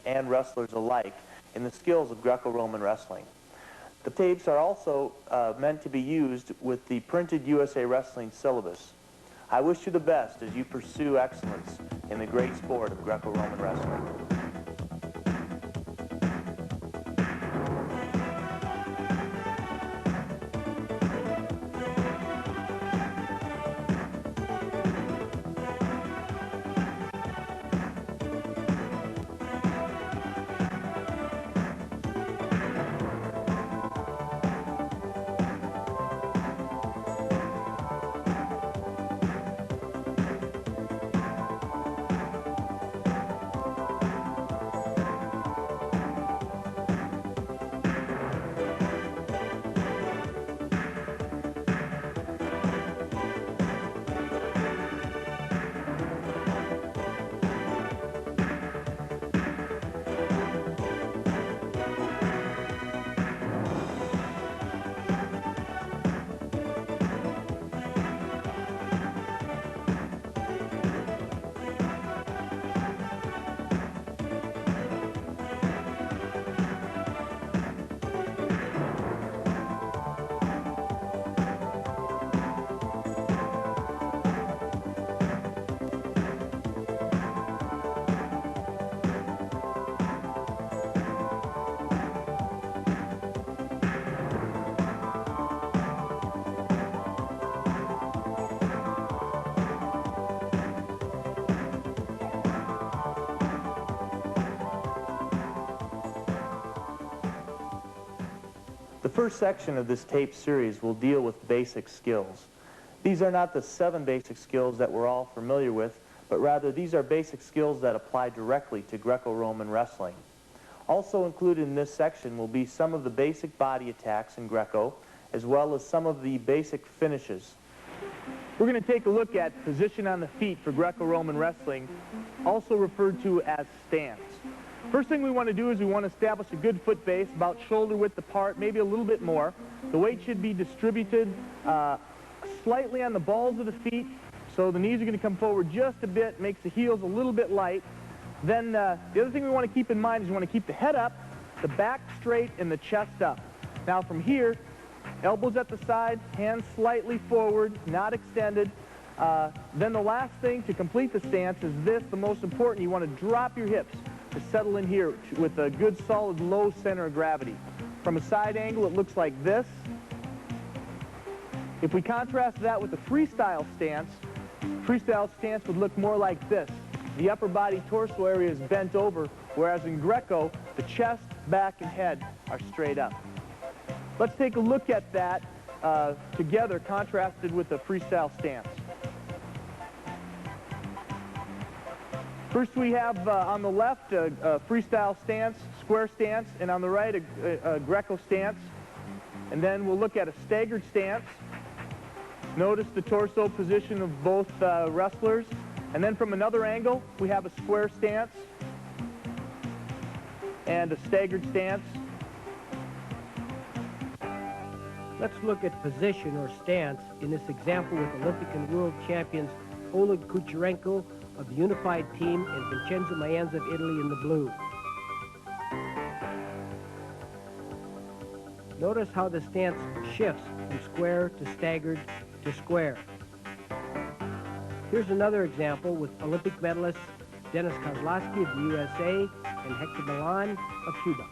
and wrestlers alike in the skills of Greco-Roman wrestling. The tapes are also meant to be used with the printed USA Wrestling syllabus. I wish you the best as you pursue excellence in the great sport of Greco-Roman wrestling. The first section of this tape series will deal with basic skills. These are not the 7 basic skills that we're all familiar with, but rather these are basic skills that apply directly to Greco-Roman wrestling. Also included in this section will be some of the basic body attacks in Greco, as well as some of the basic finishes. We're going to take a look at position on the feet for Greco-Roman wrestling, also referred to as stance. First thing we want to do is we want to establish a good foot base, about shoulder width apart, maybe a little bit more. The weight should be distributed slightly on the balls of the feet, so the knees are going to come forward just a bit, makes the heels a little bit light. Then the other thing we want to keep in mind is we want to keep the head up, the back straight, and the chest up. Now from here, elbows at the side, hands slightly forward, not extended. Then the last thing to complete the stance is this, the most important. You want to drop your hips to settle in here with a good solid low center of gravity. From a side angle it looks like this. If we contrast that with the freestyle stance would look more like this. The upper body torso area is bent over, whereas in Greco the chest, back, and head are straight up. Let's take a look at that together, contrasted with the freestyle stance. First we have on the left a freestyle stance, square stance, and on the right a Greco stance. And then we'll look at a staggered stance. Notice the torso position of both wrestlers. And then from another angle we have a square stance and a staggered stance. Let's look at position or stance in this example with Olympic and world champions Oleg Kucherenko of the unified team and Vincenzo Maenza of Italy in the blue. Notice how the stance shifts from square to staggered to square. Here's another example with Olympic medalists Denis Kozlowski of the USA and Hector Milan of Cuba.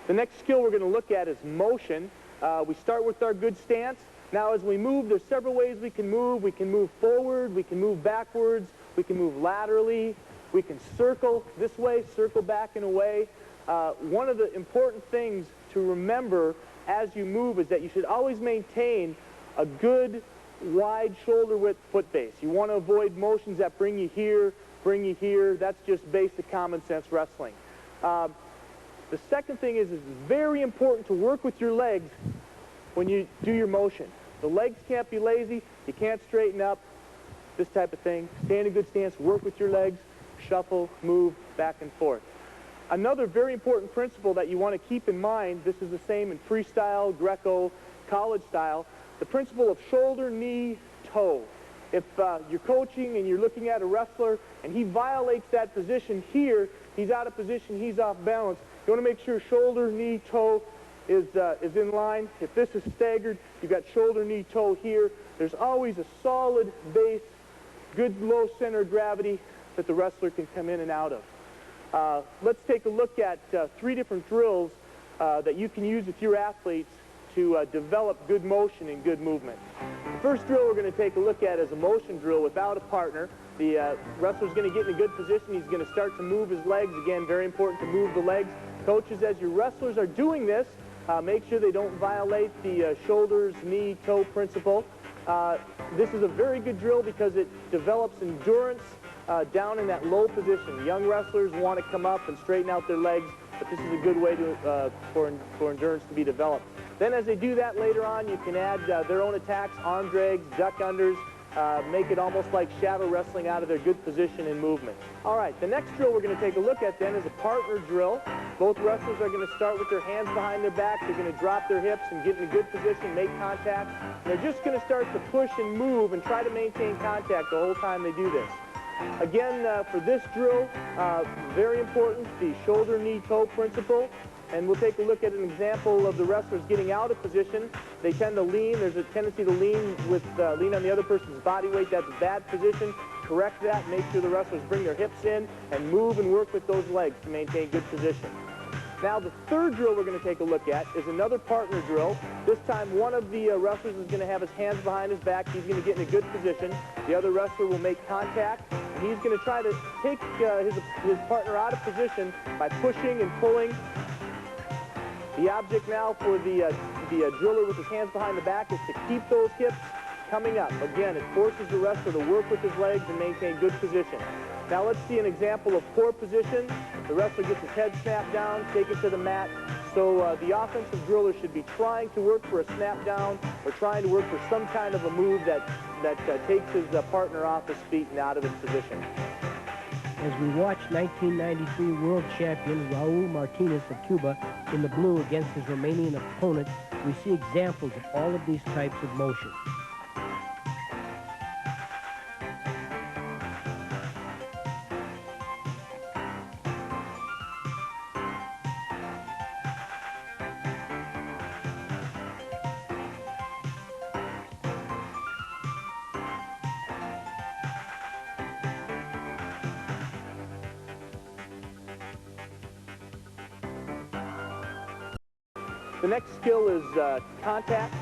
The next skill we're going to look at is motion. We start with our good stance. Now as we move, there's several ways we can move. We can move forward, we can move backwards, we can move laterally, we can circle this way, circle back and away. One of the important things to remember as you move is that you should always maintain a good wide shoulder width foot base. You want to avoid motions that bring you here, That's just basic common sense wrestling. The second thing is it's very important to work with your legs when you do your motion. The legs can't be lazy, you can't straighten up, this type of thing. Stay in a good stance, work with your legs. shuffle, move, back and forth. Another very important principle that you want to keep in mind, this is the same in freestyle, Greco, college style, the principle of shoulder, knee, toe. If you're coaching and you're looking at a wrestler and he violates that position here, he's out of position, he's off balance, you want to make sure shoulder, knee, toe is in line. If this is staggered, you've got shoulder, knee, toe here. There's always a solid base, good low center of gravity that the wrestler can come in and out of. Let's take a look at 3 different drills that you can use with your athletes to develop good motion and good movement. The first drill we're going to take a look at is a motion drill without a partner. The wrestler's going to get in a good position. He's going to start to move his legs. Again, very important to move the legs. Coaches, as your wrestlers are doing this, make sure they don't violate the shoulders, knee, toe principle. This is a very good drill because it develops endurance down in that low position. Young wrestlers want to come up and straighten out their legs, but this is a good way to, for endurance to be developed. Then as they do that later on, you can add their own attacks, arm drags, duck unders, make it almost like shadow wrestling out of their good position and movement. All right, the next drill we're going to take a look at then is a partner drill. Both wrestlers are going to start with their hands behind their back. They're going to drop their hips and get in a good position, make contact. And they're just going to start to push and move and try to maintain contact the whole time they do this. Again, for this drill, very important, the shoulder, knee, toe principle. And we'll take a look at an example of the wrestlers getting out of position. They tend to lean. There's a tendency to lean on the other person's body weight. That's a bad position. Correct that. Make sure the wrestlers bring their hips in and move and work with those legs to maintain good position. Now, the third drill we're going to take a look at is another partner drill. This time, one of the wrestlers is going to have his hands behind his back. He's going to get in a good position. The other wrestler will make contact. And he's going to try to take his partner out of position by pushing and pulling. The object now for the driller with his hands behind the back is to keep those hips coming up. Again, it forces the wrestler to work with his legs and maintain good position. Now let's see an example of poor position. The wrestler gets his head snapped down, taken to the mat. So the offensive driller should be trying to work for a snap down or trying to work for some kind of a move that takes his partner off his feet and out of his position. As we watch 1993 world champion Raul Martinez of Cuba in the blue against his Romanian opponent, we see examples of all of these types of motion. The next skill is contact.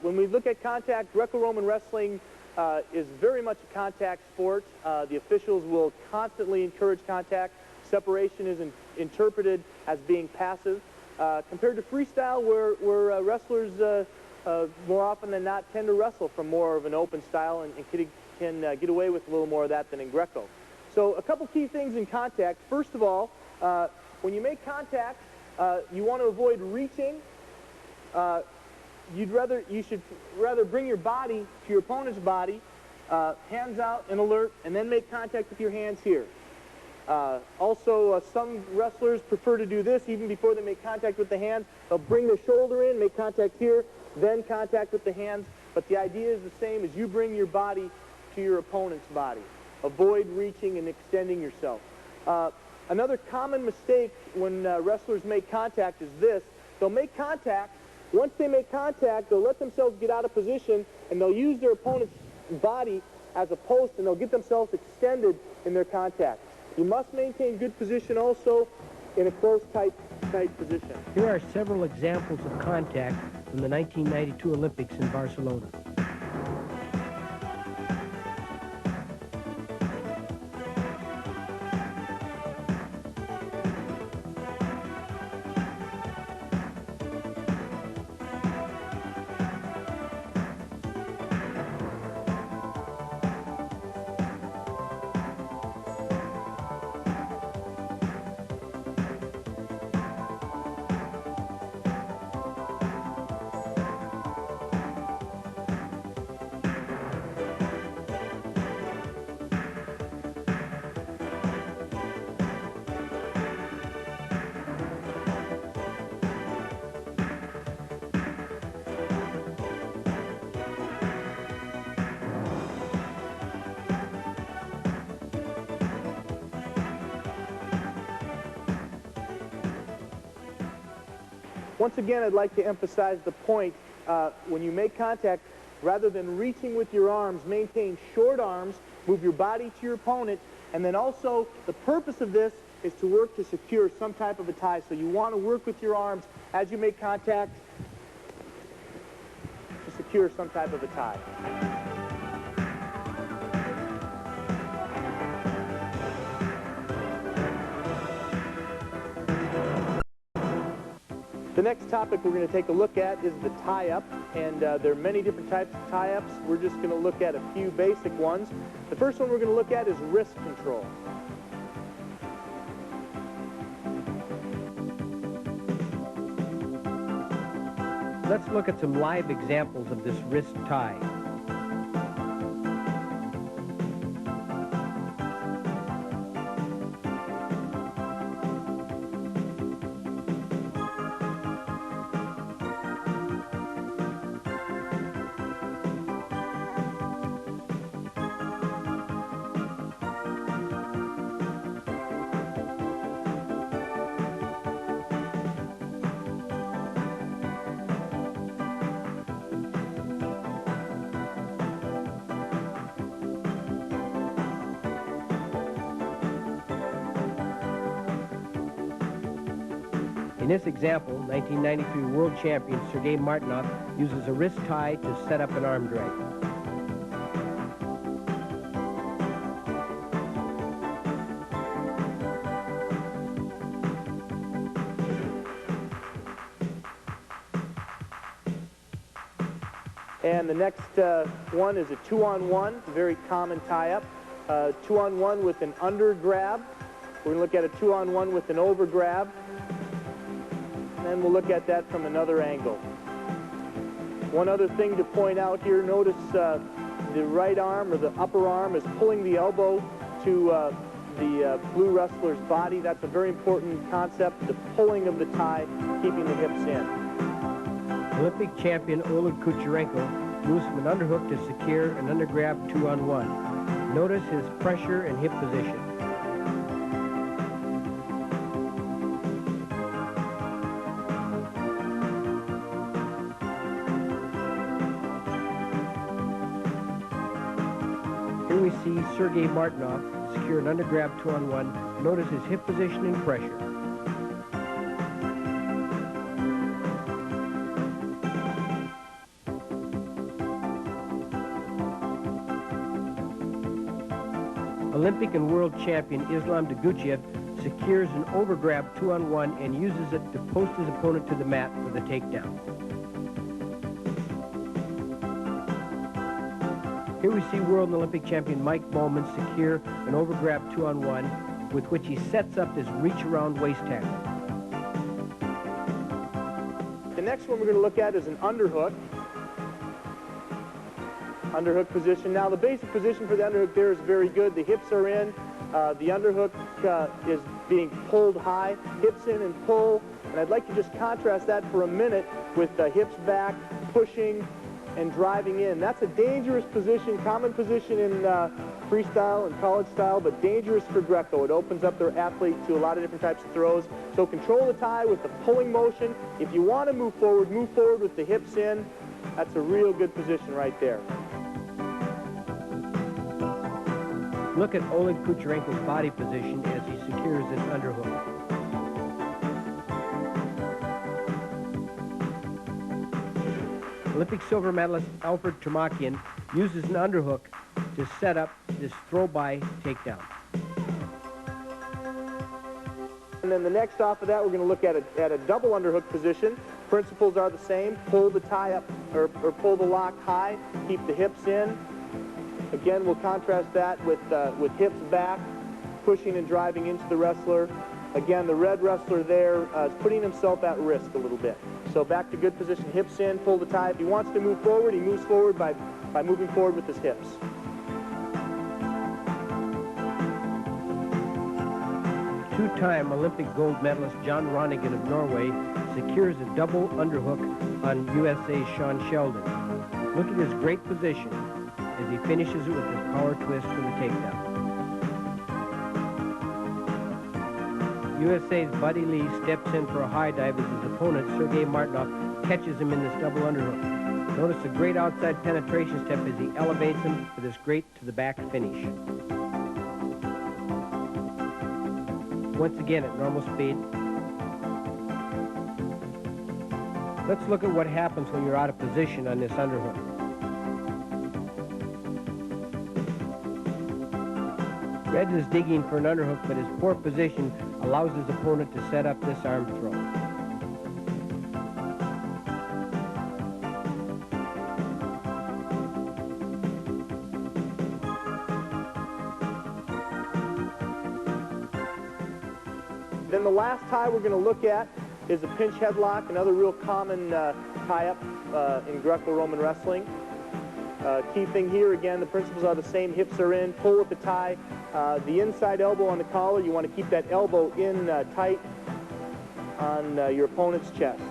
When we look at contact, Greco-Roman Wrestling is very much a contact sport. The officials will constantly encourage contact. Separation is interpreted as being passive. Compared to freestyle, where wrestlers more often than not tend to wrestle from more of an open style and can get away with a little more of that than in Greco. So a couple key things in contact. First of all, when you make contact, you want to avoid reaching. You should rather bring your body to your opponent's body, hands out and alert, and then make contact with your hands here. Also, some wrestlers prefer to do this even before they make contact with the hands. They'll bring their shoulder in, make contact here, then contact with the hands. But the idea is the same as you bring your body to your opponent's body. Avoid reaching and extending yourself. Another common mistake when wrestlers make contact is this. They'll make contact. Once they make contact, they'll let themselves get out of position, and they'll use their opponent's body as a post, and they'll get themselves extended in their contact. You must maintain good position also in a close, tight position. Here are several examples of contact from the 1992 Olympics in Barcelona. Once again, I'd like to emphasize the point, when you make contact, rather than reaching with your arms, maintain short arms, move your body to your opponent, and then also the purpose of this is to work to secure some type of a tie. So you want to work with your arms as you make contact to secure some type of a tie. The next topic we're going to take a look at is the tie-up, and there are many different types of tie-ups. We're just going to look at a few basic ones. The first one we're going to look at is wrist control. Let's look at some live examples of this wrist tie. In this example, 1993 world champion Sergei Martinov uses a wrist tie to set up an arm drag. And the next one is a 2-on-1, very common tie-up. 2-on-1 with an under grab. We're going to look at a 2-on-1 with an over grab. And we'll look at that from another angle. One other thing to point out here, notice the right arm or the upper arm is pulling the elbow to the blue wrestler's body. That's a very important concept, the pulling of the tie, keeping the hips in. Olympic champion Oleg Kucherenko moves from an underhook to secure an undergrab 2-on-1. Notice his pressure and hip position. Here we see Sergei Martinov secure an undergrab 2-on-1. Notice his hip position and pressure. Olympic and world champion Islam Dogutchev secures an overgrab 2-on-1 and uses it to post his opponent to the mat for the takedown. Here we see world and Olympic champion Mike Bowman secure an overgrab 2-on-1 with which he sets up this reach-around waist tackle. The next one we're going to look at is an underhook. Underhook position. Now the basic position for the underhook there is very good. The hips are in. The underhook is being pulled high. Hips in and pull. And I'd like to just contrast that for a minute with the hips back, pushing, and driving in. That's a dangerous position, common position in freestyle and college style, but dangerous for Greco. It opens up their athlete to a lot of different types of throws. So control the tie with the pulling motion. If you want to move forward with the hips in. That's a real good position right there. Look at Oleg Kucherenko's body position as he secures this underhook. Olympic silver medalist Alfred Termakian uses an underhook to set up this throw-by takedown. And then the next off of that, we're going to look at a double underhook position. Principles are the same. Pull the tie up, or pull the lock high. Keep the hips in. Again, we'll contrast that with hips back, pushing and driving into the wrestler. Again, the red wrestler there is putting himself at risk a little bit. So back to good position, hips in, pull the tie. If he wants to move forward, he moves forward by moving forward with his hips. Two-time Olympic gold medalist John Ronigan of Norway secures a double underhook on USA's Sean Sheldon. Look at his great position as he finishes it with his power twist for the takedown. USA's Buddy Lee steps in for a high dive as his opponent, Sergei Martinov, catches him in this double underhook. Notice the great outside penetration step as he elevates him for this great to-the-back finish. Once again at normal speed. Let's look at what happens when you're out of position on this underhook. Red is digging for an underhook, but his poor position allows his opponent to set up this arm throw. Then the last tie we're going to look at is a pinch headlock, another real common tie-up in Greco-Roman Wrestling. Key thing here, again, the principles are the same. Hips are in, pull with the tie. The inside elbow on the collar, you want to keep that elbow in tight on your opponent's chest,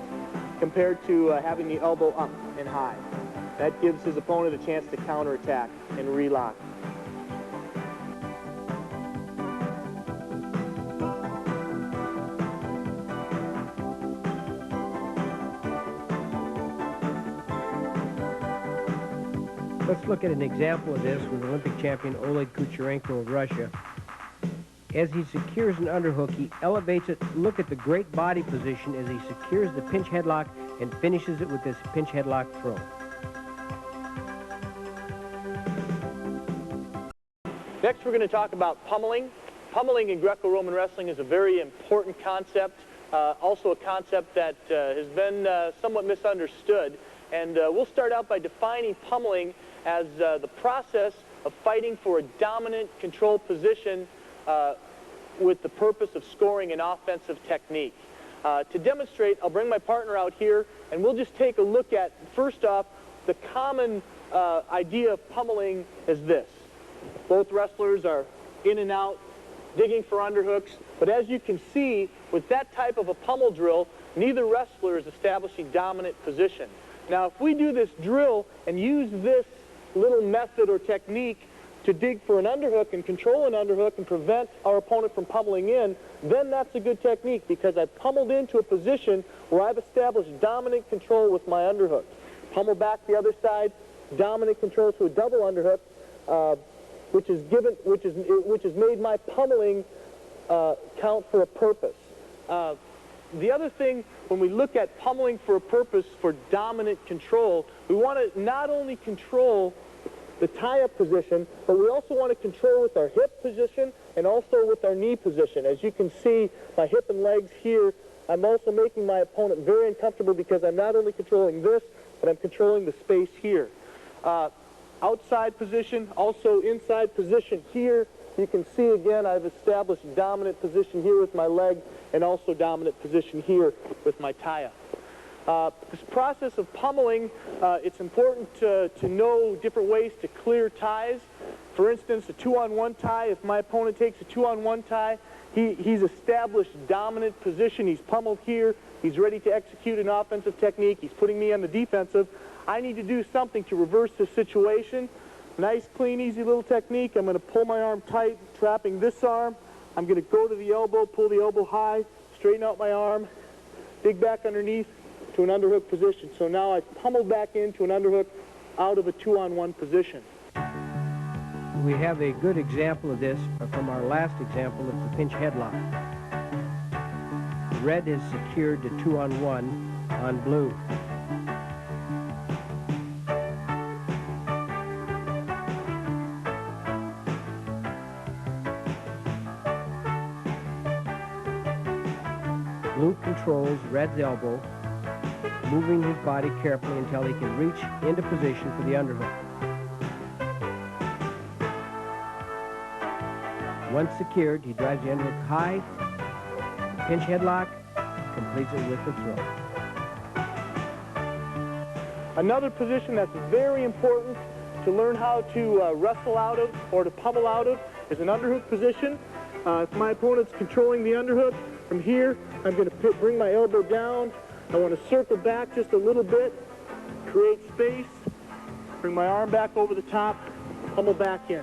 compared to having the elbow up and high. That gives his opponent a chance to counterattack and relock. Let's look at an example of this with Olympic champion Oleg Kucherenko of Russia. As he secures an underhook, he elevates it. Look at the great body position as he secures the pinch headlock and finishes it with this pinch headlock throw. Next, we're going to talk about pummeling. Pummeling in Greco-Roman wrestling is a very important concept, also a concept that has been somewhat misunderstood. And we'll start out by defining pummeling as the process of fighting for a dominant control position with the purpose of scoring an offensive technique. To demonstrate, I'll bring my partner out here, and we'll just take a look at, first off, the common idea of pummeling is this. Both wrestlers are in and out, digging for underhooks, but as you can see, with that type of a pummel drill, neither wrestler is establishing dominant position. Now, if we do this drill and use this little method or technique to dig for an underhook and control an underhook and prevent our opponent from pummeling in, then that's a good technique because I've pummeled into a position where I've established dominant control with my underhook. Pummel back the other side, dominant control to a double underhook, which has made my pummeling count for a purpose. The other thing, when we look at pummeling for a purpose for dominant control, we want to not only control the tie-up position, but we also want to control with our hip position and also with our knee position. As you can see, my hip and legs here, I'm also making my opponent very uncomfortable because I'm not only controlling this, but I'm controlling the space here. Outside position, also inside position here. You can see again I've established dominant position here with my leg and also dominant position here with my tie-up. This process of pummeling, it's important to know different ways to clear ties. For instance, a 2-on-1 tie, if my opponent takes a 2-on-1 tie, he's established dominant position. He's pummeled here. He's ready to execute an offensive technique. He's putting me on the defensive. I need to do something to reverse this situation. Nice, clean, easy little technique. I'm going to pull my arm tight, trapping this arm. I'm going to go to the elbow, pull the elbow high, straighten out my arm, dig back underneath to an underhook position. So now I've pummeled back into an underhook out of a 2-on-1 position. We have a good example of this from our last example of the pinch headlock. Red has secured the 2-on-1 on blue. Blue controls Red's elbow, moving his body carefully until he can reach into position for the underhook. Once secured, he drives the underhook high, pinch headlock, completes it with the throw. Another position that's very important to learn how to wrestle out of or to pummel out of is an underhook position. If my opponent's controlling the underhook, from here, I'm going to bring my elbow down. I want to circle back just a little bit, create space, bring my arm back over the top, pummel back in.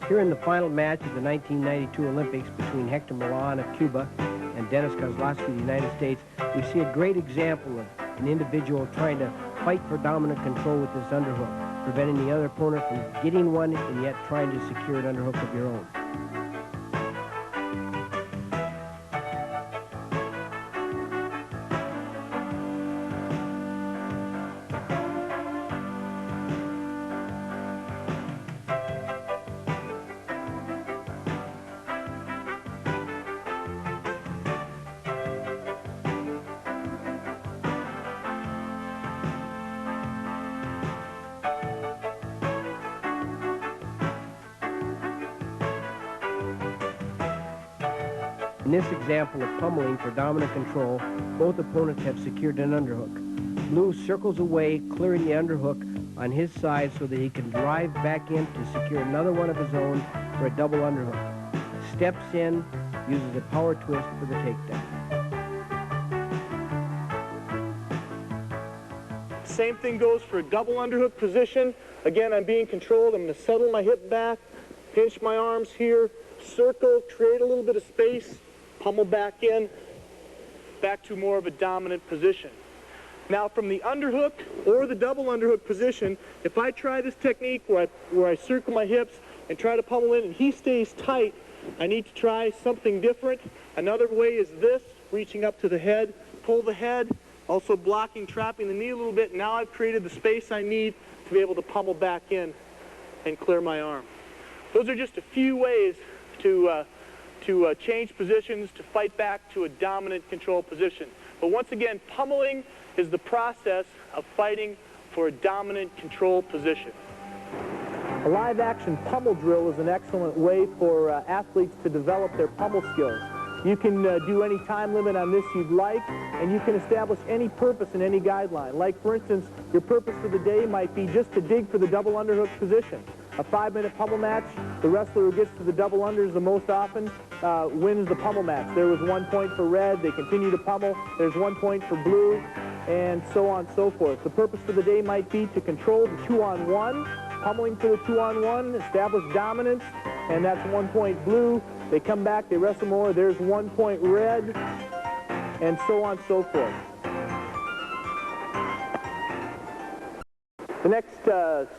Here in the final match of the 1992 Olympics between Hector Milan of Cuba and Dennis Kozlowski of the United States, we see a great example of an individual trying to fight for dominant control with this underhook, preventing the other opponent from getting one and yet trying to secure an underhook of your own. In this example of pummeling for dominant control, both opponents have secured an underhook. Blue circles away, clearing the underhook on his side so that he can drive back in to secure another one of his own for a double underhook. Steps in, uses a power twist for the takedown. Same thing goes for a double underhook position. Again, I'm being controlled. I'm going to settle my hip back, pinch my arms here, circle, create a little bit of space, pummel back in, back to more of a dominant position. Now from the underhook or the double underhook position, if I try this technique where I circle my hips and try to pummel in and he stays tight, I need to try something different. Another way is this, reaching up to the head, pull the head, also blocking, trapping the knee a little bit. Now I've created the space I need to be able to pummel back in and clear my arm. Those are just a few ways to change positions, to fight back to a dominant control position. But once again, pummeling is the process of fighting for a dominant control position. A live action pummel drill is an excellent way for athletes to develop their pummel skills. You can do any time limit on this you'd like, and you can establish any purpose in any guideline. Like, for instance, your purpose for the day might be just to dig for the double underhook position. A 5-minute pummel match, the wrestler who gets to the double unders the most often wins the pummel match. There was 1 point for red, they continue to pummel, there's 1 point for blue, and so on and so forth. The purpose for the day might be to control the 2-on-1, pummeling for the 2-on-1, establish dominance, and that's 1 point blue. They come back, they wrestle more, there's 1 point red, and so on and so forth. The next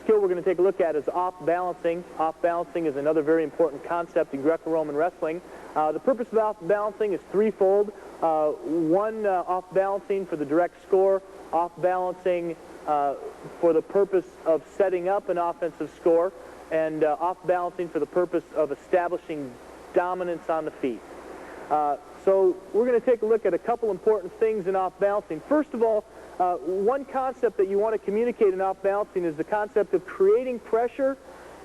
skill we're going to take a look at is off-balancing. Off-balancing is another very important concept in Greco-Roman wrestling. The purpose of off-balancing is threefold. One, off-balancing for the direct score, off-balancing for the purpose of setting up an offensive score, and off-balancing for the purpose of establishing dominance on the feet. So we're going to take a look at a couple important things in off-balancing. First of all, one concept that you want to communicate in off-balancing is the concept of creating pressure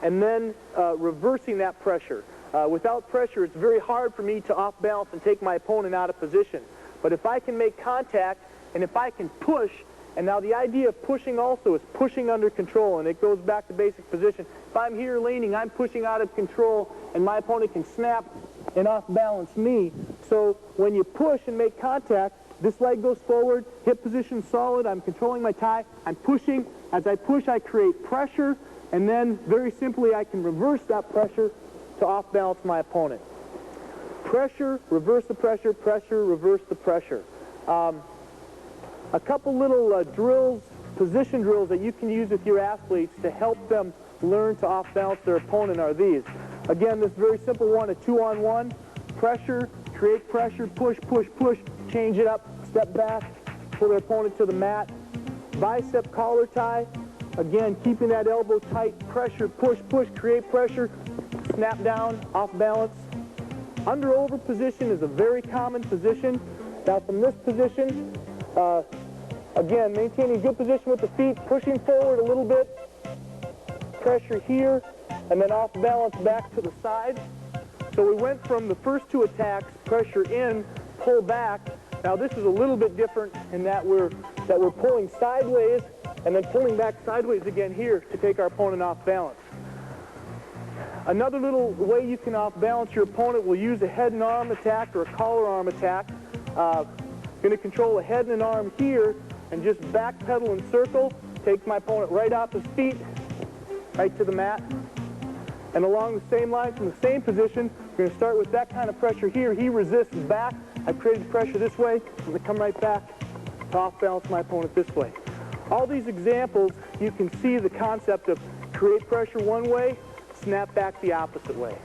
and then reversing that pressure. Without pressure, it's very hard for me to off-balance and take my opponent out of position. But if I can make contact and if I can push, and now the idea of pushing also is pushing under control, and it goes back to basic position. If I'm here leaning, I'm pushing out of control, and my opponent can snap and off-balance me. So when you push and make contact, this leg goes forward, hip position solid, I'm controlling my tie, I'm pushing. As I push, I create pressure, and then very simply I can reverse that pressure to off-balance my opponent. Pressure, reverse the pressure, pressure, reverse the pressure. A couple little drills, position drills that you can use with your athletes to help them learn to off-balance their opponent are these. Again, this very simple one, a 2-on-1, pressure, create pressure, push, push, push, change it up, step back, pull their opponent to the mat. Bicep collar tie, again, keeping that elbow tight, pressure, push, push, create pressure, snap down, off balance. Under-over position is a very common position. Now from this position, again, maintaining good position with the feet, pushing forward a little bit, pressure here, and then off balance back to the side. So we went from the first two attacks, pressure in, pull back. Now this is a little bit different in that we're pulling sideways and then pulling back sideways again here to take our opponent off balance. Another little way you can off balance your opponent, will use a head and arm attack or a collar arm attack. Going to control a head and an arm here and just back pedal and circle. Take my opponent right off his feet, right to the mat. And along the same line, from the same position, we're going to start with that kind of pressure here. He resists back. I've created pressure this way. I'm going to come right back to off-balance my opponent this way. All these examples, you can see the concept of create pressure one way, snap back the opposite way.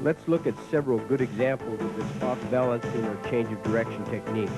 Let's look at several good examples of this off-balancing or change of direction technique.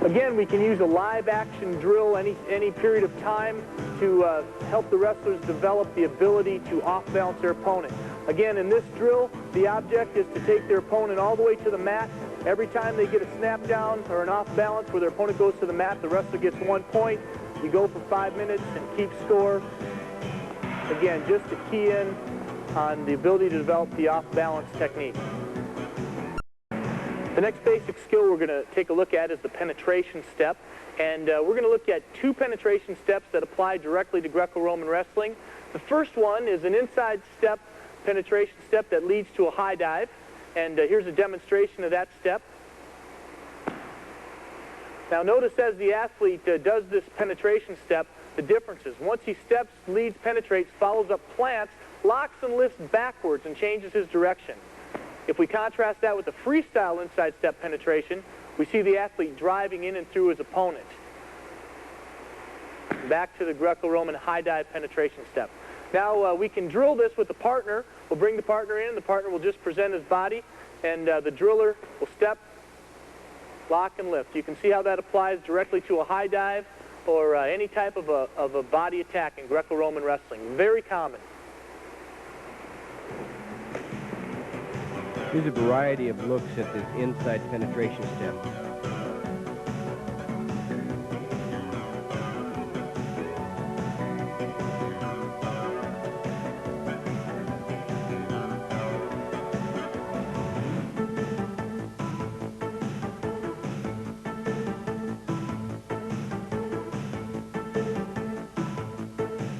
Again, we can use a live action drill any period of time to help the wrestlers develop the ability to off-balance their opponent. Again, in this drill, the object is to take their opponent all the way to the mat. Every time they get a snap down or an off-balance where their opponent goes to the mat, the wrestler gets 1 point. You go for 5 minutes and keep score. Again, just to key in on the ability to develop the off-balance technique. The next basic skill we're going to take a look at is the penetration step. And we're going to look at 2 penetration steps that apply directly to Greco-Roman wrestling. The first one is an inside step, penetration step that leads to a high dive. And here's a demonstration of that step. Now notice as the athlete does this penetration step, the differences. Once he steps, leads, penetrates, follows up, plants, locks and lifts backwards and changes his direction. If we contrast that with the freestyle inside step penetration, we see the athlete driving in and through his opponent. Back to the Greco-Roman high dive penetration step. Now we can drill this with the partner. We'll bring the partner in. The partner will just present his body, and the driller will step, lock, and lift. You can see how that applies directly to a high dive or any type of a body attack in Greco-Roman wrestling. Very common. Here's a variety of looks at this inside penetration step.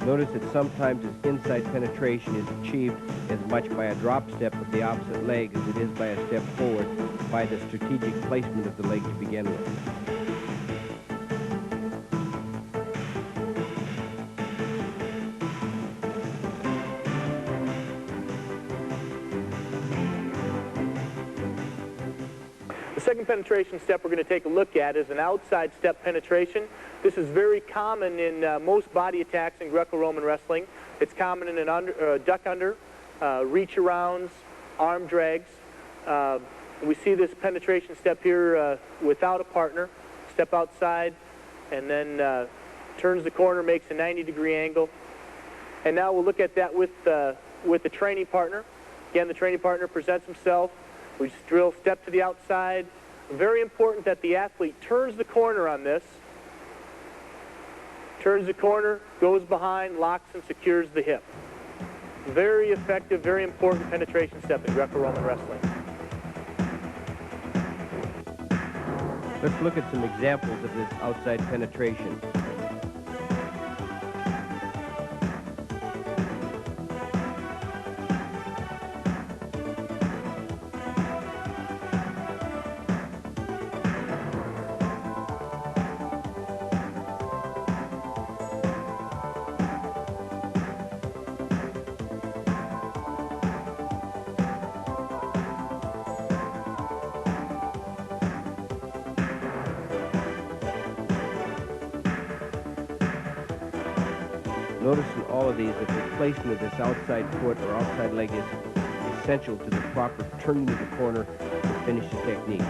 Notice that sometimes this inside penetration is achieved as much by a drop step of the opposite leg as it is by a step forward by the strategic placement of the leg to begin with. The second penetration step we're going to take a look at is an outside step penetration. This is very common in most body attacks in Greco-Roman wrestling. It's common in a duck under, reach arounds, arm drags. We see this penetration step here without a partner. Step outside and then turns the corner, makes a 90-degree angle. And now we'll look at that with the training partner. Again, the training partner presents himself. We just drill step to the outside. Very important that the athlete turns the corner on this. Turns the corner, goes behind, locks and secures the hip. Very effective, very important penetration step in Greco-Roman wrestling. Let's look at some examples of this outside penetration. Notice in all of these that the placement of this outside foot or outside leg is essential to the proper turning of the corner to finish the technique.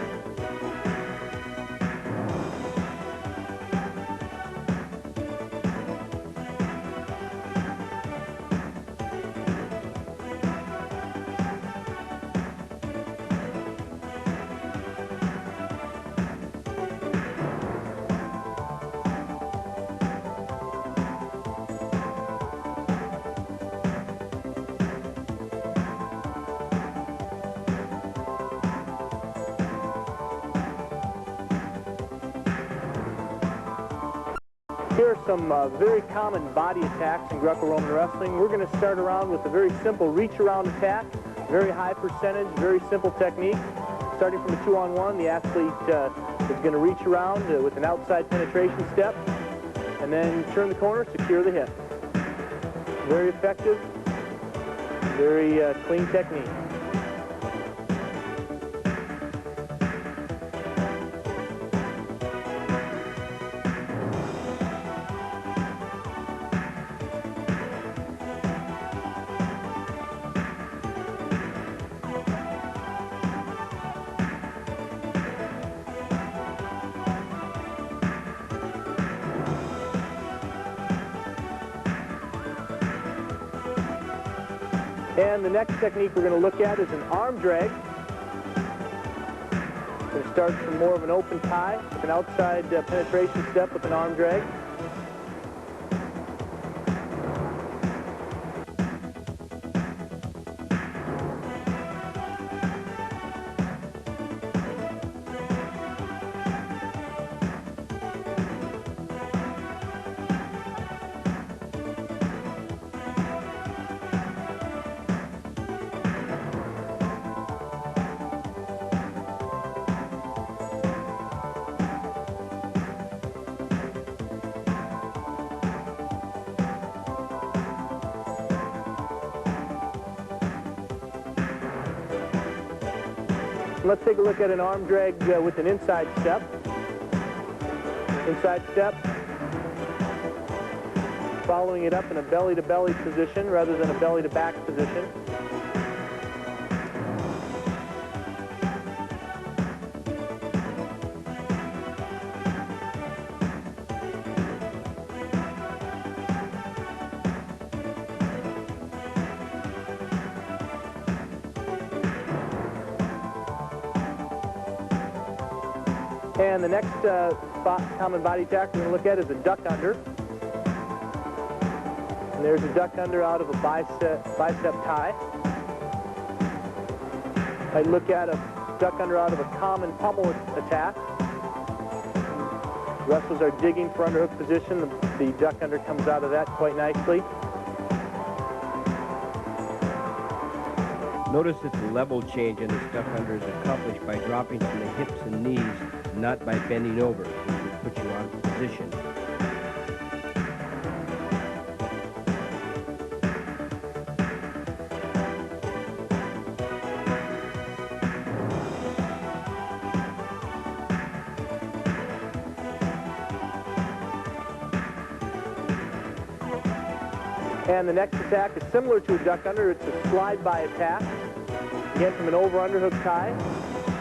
Here are some very common body attacks in Greco-Roman wrestling. We're going to start around with a very simple reach-around attack, very high percentage, very simple technique. Starting from a 2-on-1, the athlete is going to reach around with an outside penetration step, and then turn the corner, secure the hip. Very effective, very clean technique. And the next technique we're going to look at is an arm drag. We're going to start from more of an open tie with an outside penetration step with an arm drag. Let's take a look at an arm drag with an inside step. Inside step. Following it up in a belly-to-belly position rather than a belly-to-back position. And the next common body attack we're going to look at is a duck under. And there's a duck under out of a bicep tie. I look at a duck under out of a common pummel attack. Wrestlers are digging for underhook position. The duck under comes out of that quite nicely. Notice that the level change in the duck under is accomplished by dropping from the hips and knees, not by bending over, which will put you out of position. And the next attack is similar to a duck under. It's a slide-by attack. Again, from an over-underhook tie.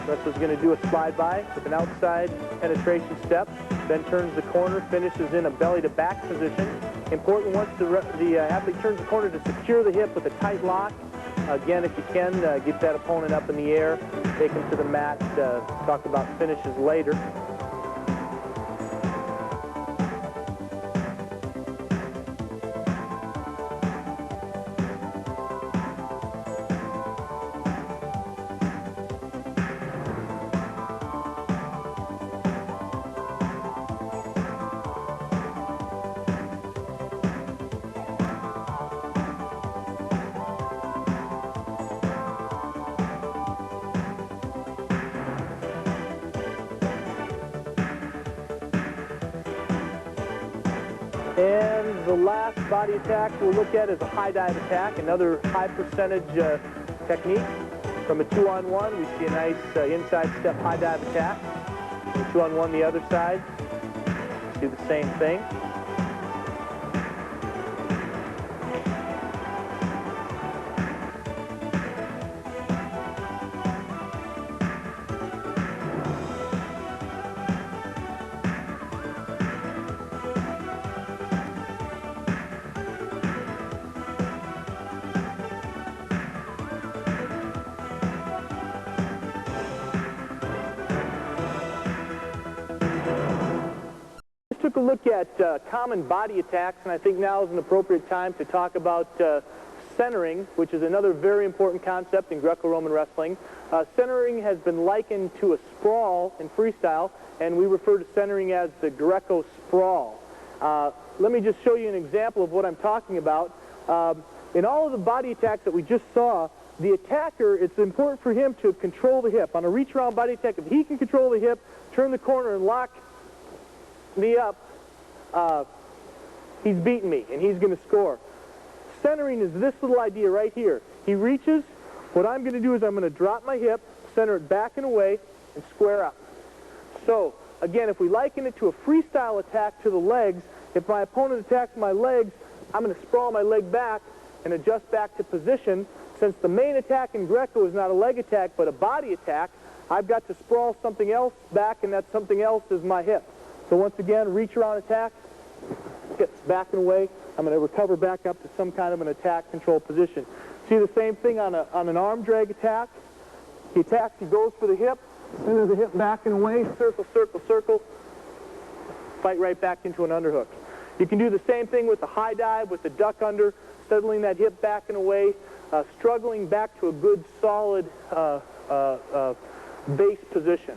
Wrestler's going to do a slide-by with an outside penetration step, then turns the corner, finishes in a belly-to-back position. Important, once the athlete turns the corner, to secure the hip with a tight lock. Again, if you can, get that opponent up in the air, take him to the mat, talk about finishes later. And the last body attack we'll look at is a high dive attack, another high percentage technique. From a 2-on-1, we see a nice inside step high dive attack. From a 2-on-1 the other side, see the same thing. took a look at common body attacks, and I think now is an appropriate time to talk about centering, which is another very important concept in Greco-Roman wrestling. Centering has been likened to a sprawl in freestyle, and we refer to centering as the Greco sprawl. Let me just show you an example of what I'm talking about. In all of the body attacks that we just saw, the attacker, it's important for him to control the hip. On a reach-around body attack, if he can control the hip, turn the corner and lock me up, he's beaten me, and he's going to score. Centering is this little idea right here. He reaches. What I'm going to do is I'm going to drop my hip, center it back and away, and square up. So, again, if we liken it to a freestyle attack to the legs, if my opponent attacks my legs, I'm going to sprawl my leg back and adjust back to position. Since the main attack in Greco is not a leg attack but a body attack, I've got to sprawl something else back, and that something else is my hip. So once again, reach around attack, hips back and away. I'm going to recover back up to some kind of an attack control position. See the same thing on an arm drag attack. He attacks, he goes for the hip, center the hip back and away, circle, circle, circle, fight right back into an underhook. You can do the same thing with the high dive, with the duck under, settling that hip back and away, struggling back to a good solid base position.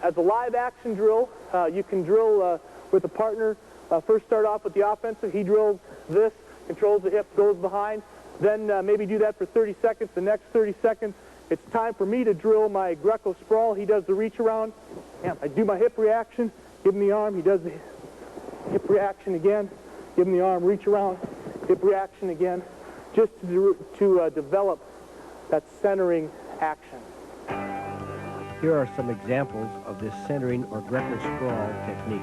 As a live action drill, you can drill with a partner. First start off with the offensive. He drills this, controls the hip, goes behind. Then maybe do that for 30 seconds. The next 30 seconds, it's time for me to drill my Greco sprawl. He does the reach around. I do my hip reaction, give him the arm. He does the hip reaction again, give him the arm, reach around, hip reaction again, just to develop that centering action. Here are some examples of this centering or Greco sprawl technique.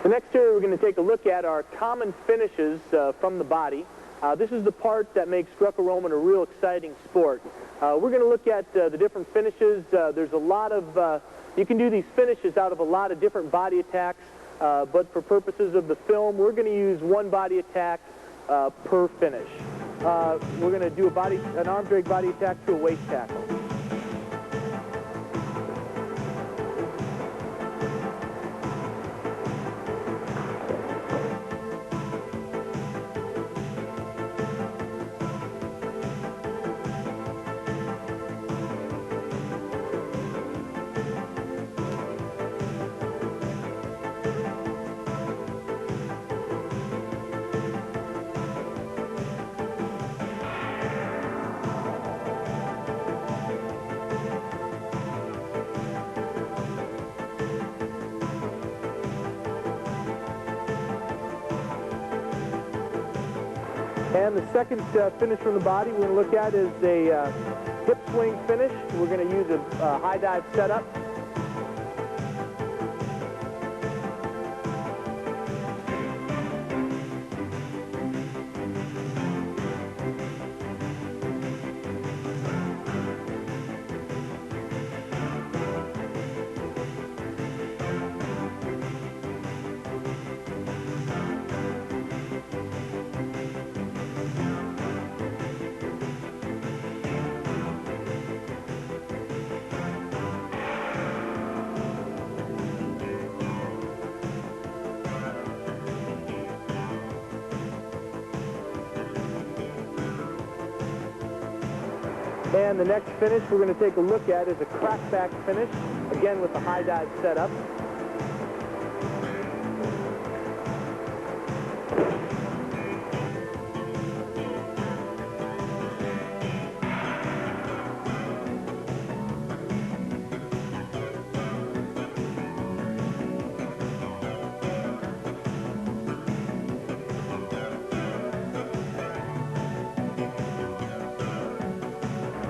The next area we're going to take a look at are common finishes from the body. This is the part that makes Greco-Roman a real exciting sport. We're going to look at the different finishes. There's a lot of, you can do these finishes out of a lot of different body attacks, but for purposes of the film, we're going to use one body attack per finish. We're going to do an arm drag body attack to a waist tackle. And the second finish from the body we're going to look at is a hip swing finish. We're going to use a high dive setup. And the next finish we're going to take a look at is a crackback finish, again with a high dive setup.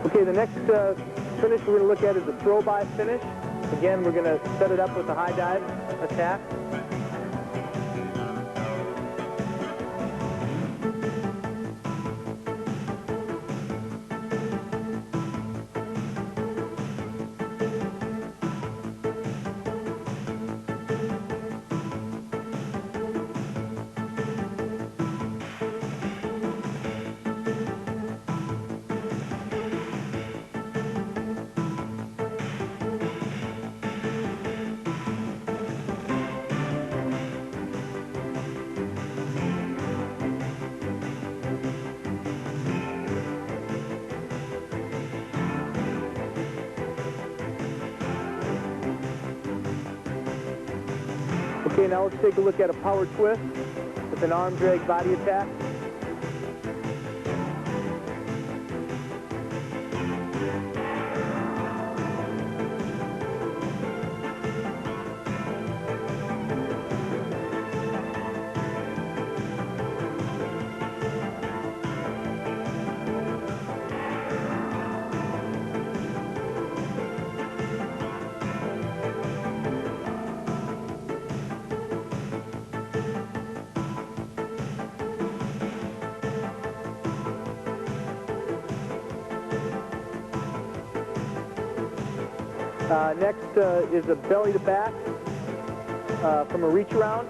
Okay, the next finish we're going to look at is the throw-by finish. Again, we're going to set it up with a high dive attack. Okay, now let's take a look at a power twist with an arm drag body attack. Next is a belly to back from a reach around.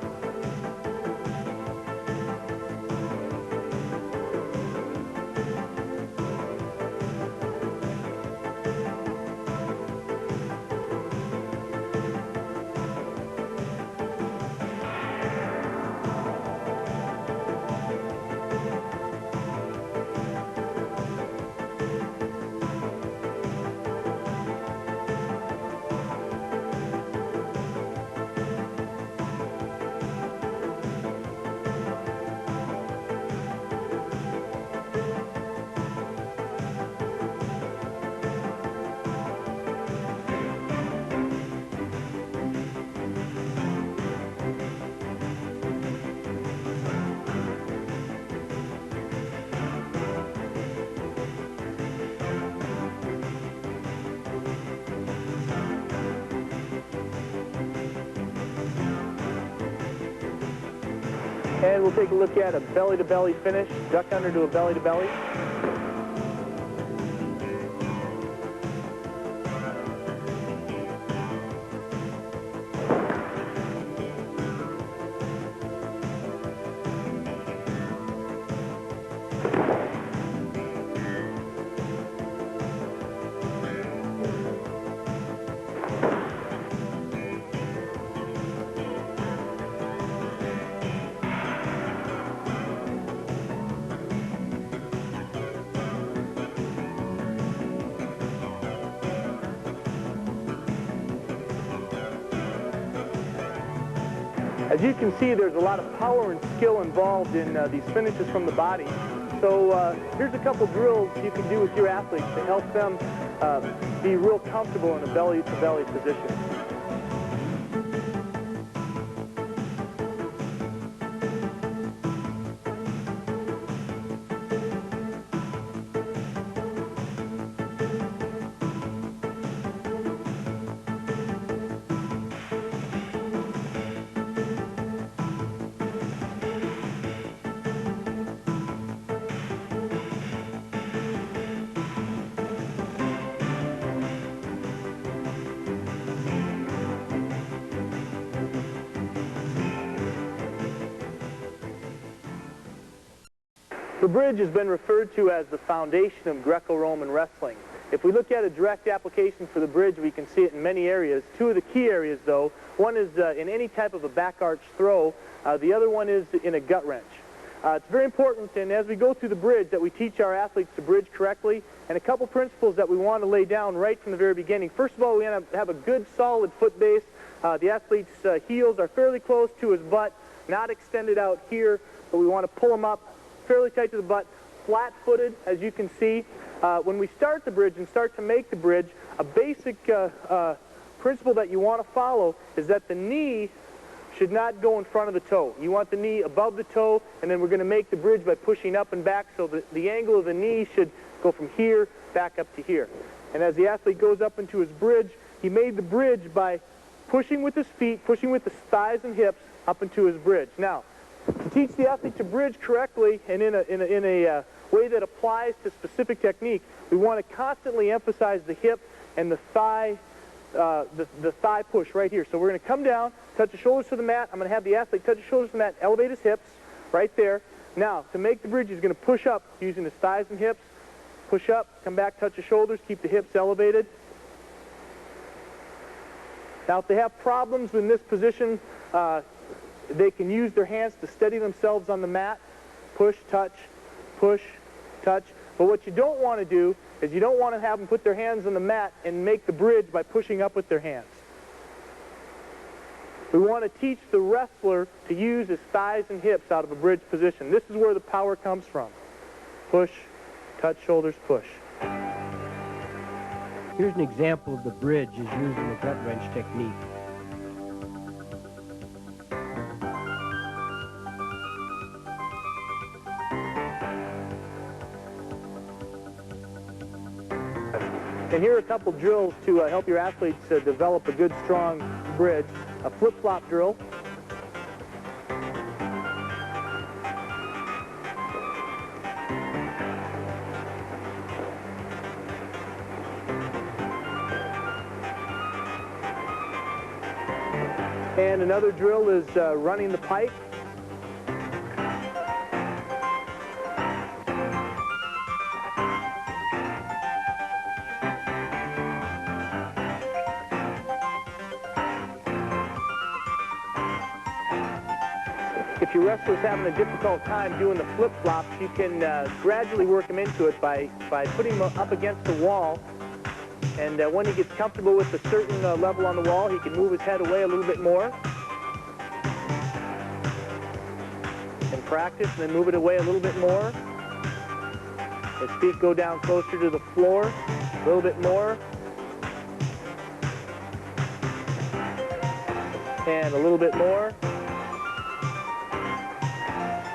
And we'll take a look at a belly to belly finish, duck under to a belly to belly. As you can see, there's a lot of power and skill involved in these finishes from the body. So here's a couple drills you can do with your athletes to help them be real comfortable in a belly-to-belly position. The bridge has been referred to as the foundation of Greco-Roman wrestling. If we look at a direct application for the bridge, we can see it in many areas. Two of the key areas, though, one is in any type of a back arch throw. The other one is in a gut wrench. It's very important, and as we go through the bridge, that we teach our athletes to bridge correctly, and a couple principles that we want to lay down right from the very beginning. First of all, we want to have a good, solid foot base. The athlete's heels are fairly close to his butt, not extended out here, but we want to pull them up fairly tight to the butt, flat-footed, as you can see. When we start the bridge and start to make the bridge, a basic principle that you want to follow is that the knee should not go in front of the toe. You want the knee above the toe, and then we're going to make the bridge by pushing up and back, so that the angle of the knee should go from here back up to here. And as the athlete goes up into his bridge, he made the bridge by pushing with his feet, pushing with his thighs and hips up into his bridge. Now, to teach the athlete to bridge correctly and in a way that applies to specific technique, we want to constantly emphasize the hip and the thigh push right here. So we're going to come down, touch the shoulders to the mat. I'm going to have the athlete touch his shoulders to the mat, elevate his hips right there. Now, to make the bridge, he's going to push up using his thighs and hips. Push up, come back, touch the shoulders, keep the hips elevated. Now, if they have problems in this position, they can use their hands to steady themselves on the mat. Push, touch, push, touch. But what you don't want to do is you don't want to have them put their hands on the mat and make the bridge by pushing up with their hands. We want to teach the wrestler to use his thighs and hips out of a bridge position. This is where the power comes from. Push, touch, shoulders, push. Here's an example of the bridge as used in the gut wrench technique. And here are a couple drills to help your athletes develop a good, strong bridge. A flip-flop drill. And another drill is running the pike. If your wrestler's having a difficult time doing the flip-flops, you can gradually work him into it by putting him up against the wall. And when he gets comfortable with a certain level on the wall, he can move his head away a little bit more. And practice, and then move it away a little bit more. His feet go down closer to the floor, a little bit more. And a little bit more.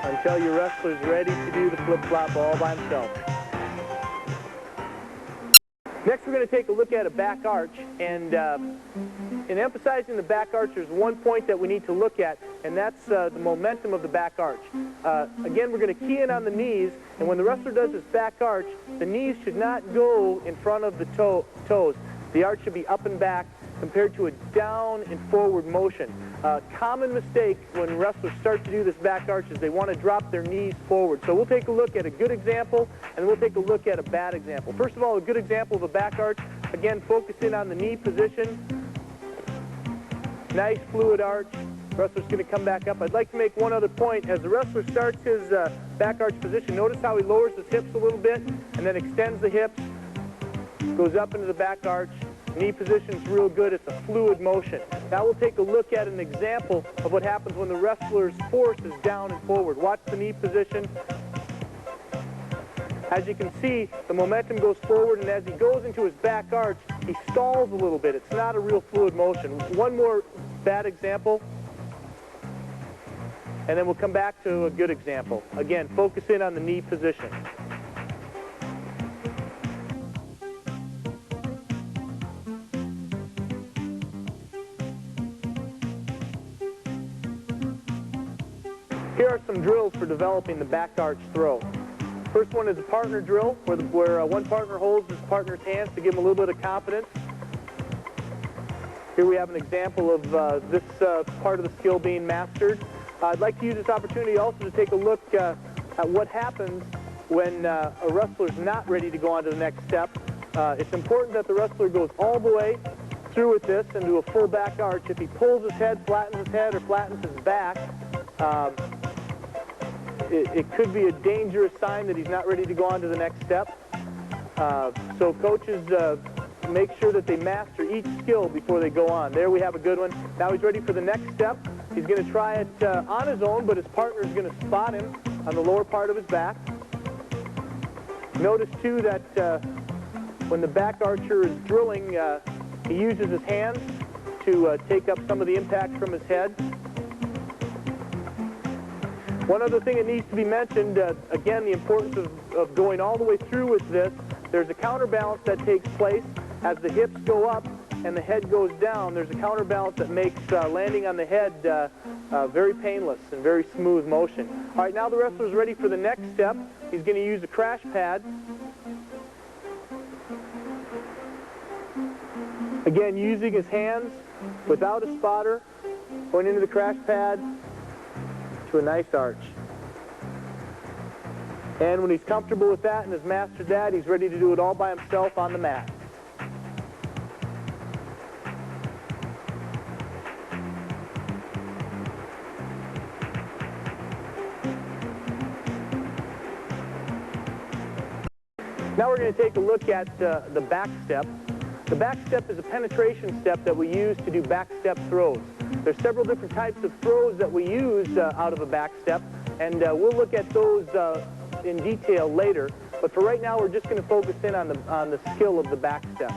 Until your wrestler's ready to do the flip-flop all by himself. Next, we're going to take a look at a back arch, and in emphasizing the back arch, there's one point that we need to look at, and that's the momentum of the back arch. Again, we're going to key in on the knees, and when the wrestler does his back arch, the knees should not go in front of the toes. The arch should be up and back compared to a down and forward motion. Common mistake when wrestlers start to do this back arch is they want to drop their knees forward. So we'll take a look at a good example, and we'll take a look at a bad example. First of all, a good example of a back arch. Again, focus in on the knee position. Nice fluid arch. Wrestler's going to come back up. I'd like to make one other point. As the wrestler starts his back arch position, notice how he lowers his hips a little bit and then extends the hips, goes up into the back arch. Knee position's real good. It's a fluid motion. Now we'll take a look at an example of what happens when the wrestler's force is down and forward. Watch the knee position. As you can see, the momentum goes forward, and as he goes into his back arch, he stalls a little bit. It's not a real fluid motion. One more bad example, and then we'll come back to a good example. Again, focus in on the knee position. Here are some drills for developing the back arch throw. First one is a partner drill, where one partner holds his partner's hands to give him a little bit of confidence. Here we have an example of this part of the skill being mastered. I'd like to use this opportunity also to take a look at what happens when a wrestler's not ready to go on to the next step. It's important that the wrestler goes all the way through with this and do a full back arch. If he pulls his head, flattens his head, or flattens his back, it could be a dangerous sign that he's not ready to go on to the next step. So coaches make sure that they master each skill before they go on. There we have a good one. Now he's ready for the next step. He's going to try it on his own, but his partner is going to spot him on the lower part of his back. Notice too that when the back archer is drilling, he uses his hands to take up some of the impact from his head. One other thing that needs to be mentioned, again, the importance of going all the way through with this there's a counterbalance that takes place as the hips go up and the head goes down. There's a counterbalance that makes landing on the head very painless and very smooth motion. All right, now the wrestler's ready for the next step. He's going to use a crash pad. Again, using his hands without a spotter, going into the crash pad to a nice arch. And when he's comfortable with that and has mastered that, he's ready to do it all by himself on the mat. Now we're going to take a look at the back step. The back step is a penetration step that we use to do back step throws. There's several different types of throws that we use out of a back step, and we'll look at those in detail later. But for right now, we're just going to focus in on the skill of the back step.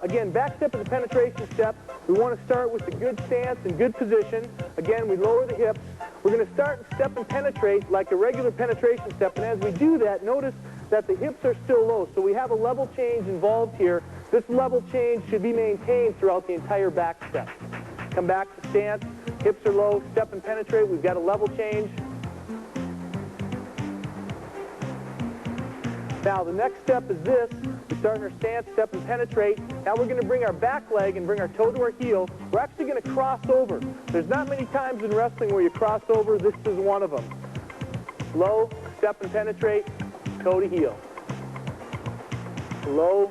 Again, back step is a penetration step. We want to start with a good stance and good position. Again, we lower the hips. We're going to start and step and penetrate like a regular penetration step, and as we do that, notice that the hips are still low. So we have a level change involved here. This level change should be maintained throughout the entire back step. Come back to stance, hips are low, step and penetrate. We've got a level change. Now the next step is this. We start in our stance, step and penetrate. Now we're going to bring our back leg and bring our toe to our heel. We're actually going to cross over. There's not many times in wrestling where you cross over. This is one of them. Low, step and penetrate, toe to heel. Low,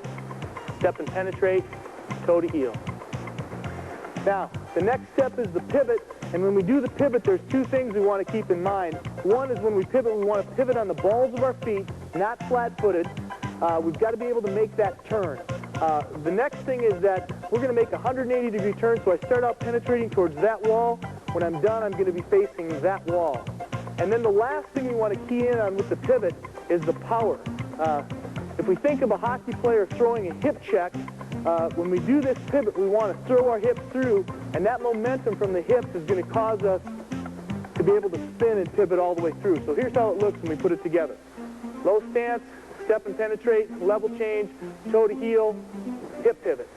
step and penetrate, toe to heel. Now, the next step is the pivot, and when we do the pivot, there's two things we want to keep in mind. One is when we pivot, we want to pivot on the balls of our feet, not flat-footed. We've got to be able to make that turn. The next thing is that we're going to make a 180-degree turn, so I start out penetrating towards that wall. When I'm done, I'm going to be facing that wall. And then the last thing we want to key in on with the pivot is the power. If we think of a hockey player throwing a hip check, when we do this pivot, we want to throw our hips through, and that momentum from the hips is going to cause us to be able to spin and pivot all the way through. So here's how it looks when we put it together. Low stance, step and penetrate, level change, toe to heel, hip pivot.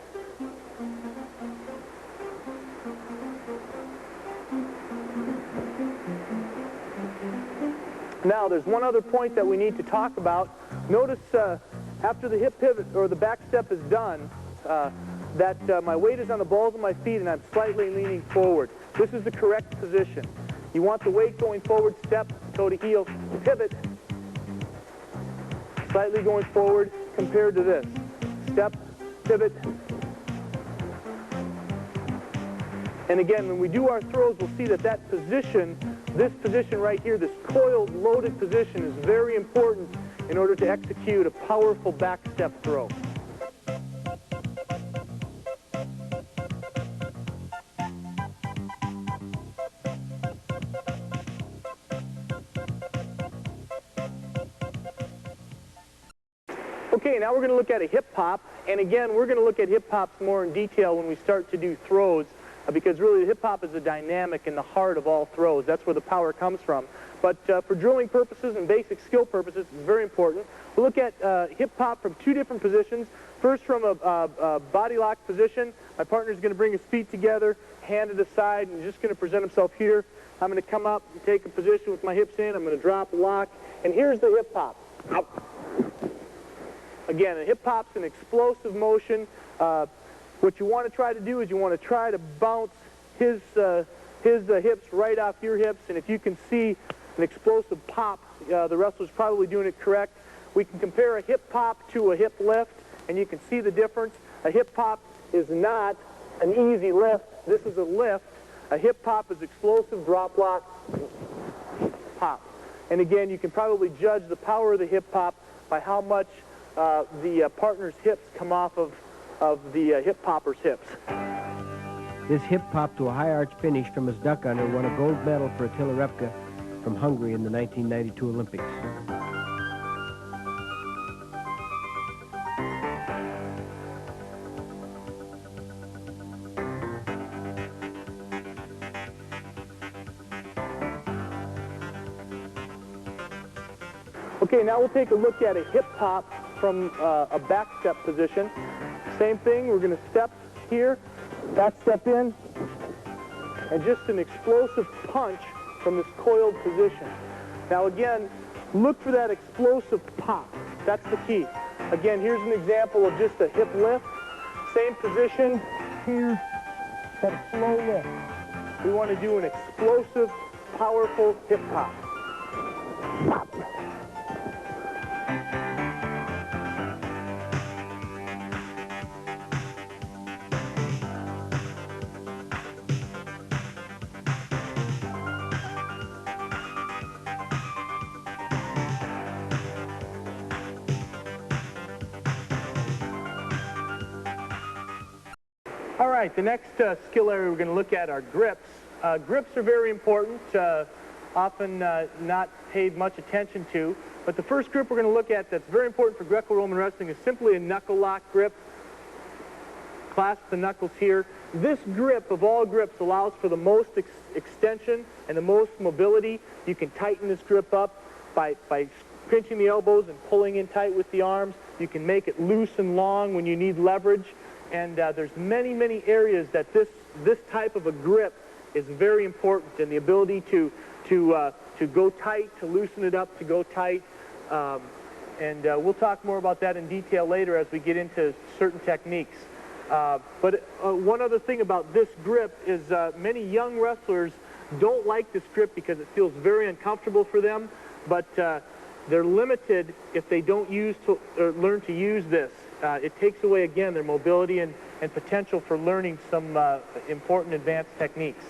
Now, there's one other point that we need to talk about. Notice after the hip pivot or the back step is done, that my weight is on the balls of my feet and I'm slightly leaning forward. This is the correct position. You want the weight going forward, step, toe to heel, pivot, slightly going forward compared to this. Step, pivot. And again, when we do our throws, we'll see that that position, this position right here, this coiled, loaded position is very important in order to execute a powerful back step throw. Okay, now we're going to look at a hip hop, and again, we're going to look at hip hops more in detail when we start to do throws, because really the hip hop is a dynamic in the heart of all throws. That's where the power comes from. But for drilling purposes and basic skill purposes, it's very important. We'll look at hip hop from two different positions. First, from a body lock position. My partner's going to bring his feet together, hand at his side, and he's just going to present himself here. I'm going to come up and take a position with my hips in. I'm going to drop, lock, and here's the hip hop. Again, a hip hop's an explosive motion. What you want to try to do is you want to try to bounce his hips right off your hips, and if you can see an explosive pop, the wrestler's probably doing it correct. We can compare a hip pop to a hip lift, and you can see the difference. A hip pop is not an easy lift. This is a lift. A hip pop is explosive, drop lock, pop. And again, you can probably judge the power of the hip pop by how much the partner's hips come off of the hip popper's hips. This hip pop to a high arch finish from his duck under won a gold medal for Attila Repka from Hungary in the 1992 Olympics. Okay, now we'll take a look at a hip hop from a back step position. Same thing, we're going to step here, back step in, and just an explosive punch from this coiled position. Now again, look for that explosive pop. That's the key. Again, here's an example of just a hip lift. Same position, here, that slow lift. We want to do an explosive, powerful hip pop. Pop. All right, the next skill area we're going to look at are grips. Grips are very important, often not paid much attention to. But the first grip we're going to look at that's very important for Greco-Roman wrestling is simply a knuckle lock grip. Clasp the knuckles here. This grip, of all grips, allows for the most extension and the most mobility. You can tighten this grip up by pinching the elbows and pulling in tight with the arms. You can make it loose and long when you need leverage. And there's many, many areas that this type of a grip is very important, and the ability to go tight, to loosen it up, to go tight. And we'll talk more about that in detail later as we get into certain techniques. But one other thing about this grip is many young wrestlers don't like this grip because it feels very uncomfortable for them, but they're limited if they don't learn to use this. It takes away, again, their mobility and potential for learning some important advanced techniques.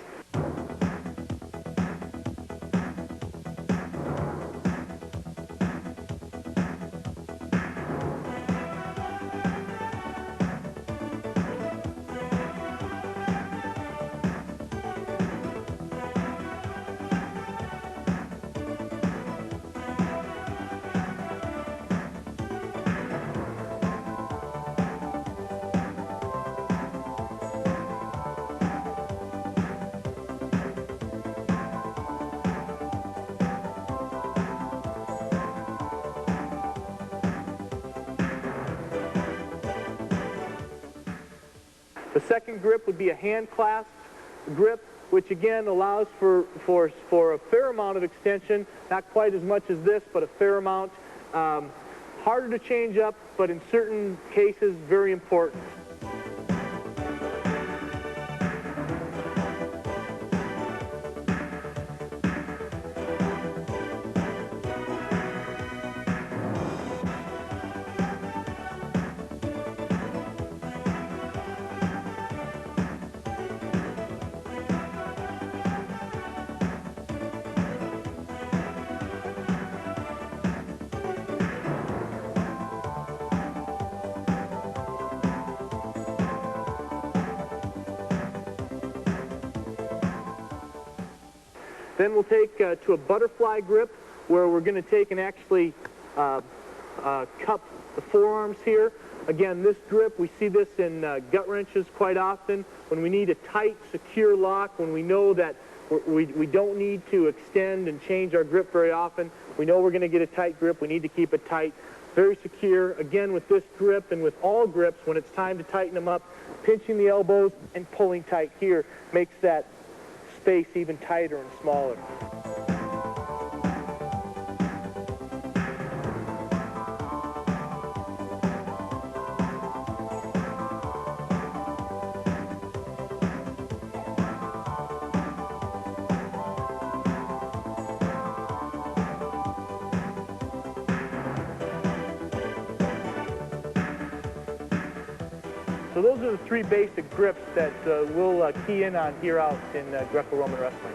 The second grip would be a hand clasp grip, which again allows for a fair amount of extension, not quite as much as this, but a fair amount. Harder to change up, but in certain cases, very important. Then we'll take to a butterfly grip, where we're going to take and actually cup the forearms here. Again, this grip, we see this in gut wrenches quite often. When we need a tight, secure lock, when we know that we don't need to extend and change our grip very often, we know we're going to get a tight grip, we need to keep it tight, very secure. Again, with this grip and with all grips, when it's time to tighten them up, pinching the elbows and pulling tight here makes that space even tighter and smaller. So those are the three basic grips that we'll key in on here out in Greco-Roman wrestling.